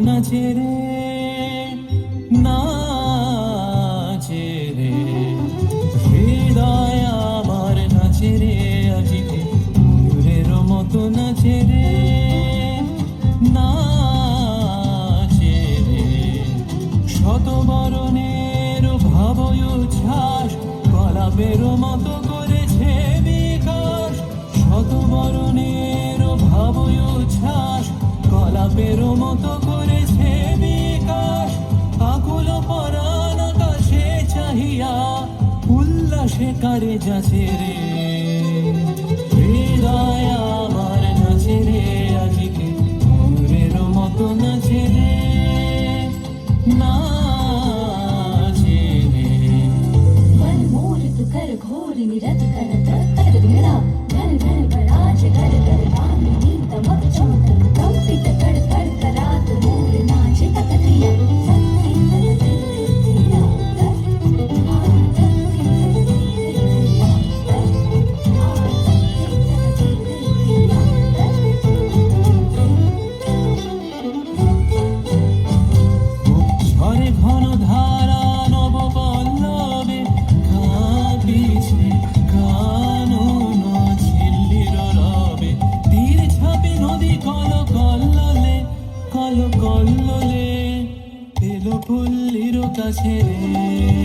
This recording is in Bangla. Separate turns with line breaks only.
নাচে রে, নাচে রে, হৃদয় আমার নাচে রে, আজকে ময়ূরের মতো নাচে রে, নাচে রে। শতবরণের ভাবয় উচ্ছ্বাস কলাপের মতো করেছে বিকাশ, শতবরণের ভাবয় উচ্ছ্বাস কলাপের মতো করেছে বিকাশ। আকুল পরাণ আকাশে চাহিয়া উল্লাসে কারে যাচ্ছে রে, হৃদয় আমার নাচে রে, আজকে ময়ূরের মতো নাচে রে, नाचे रे।
मन मोहित कर घोर निरत करत कर घड़ा घन घन बराज कर कर दामिनी तमक चमक कंपित कर कर करात मोर नाच तकतिया
ঝরে ঘন ধারা নব পল্লবে কাঁপিছে কানন ঝিল্লির রবে, তীর ছাপে নদী কল কল্লোলে কল কল্লোলে এলো পল্লীর কাছে রে।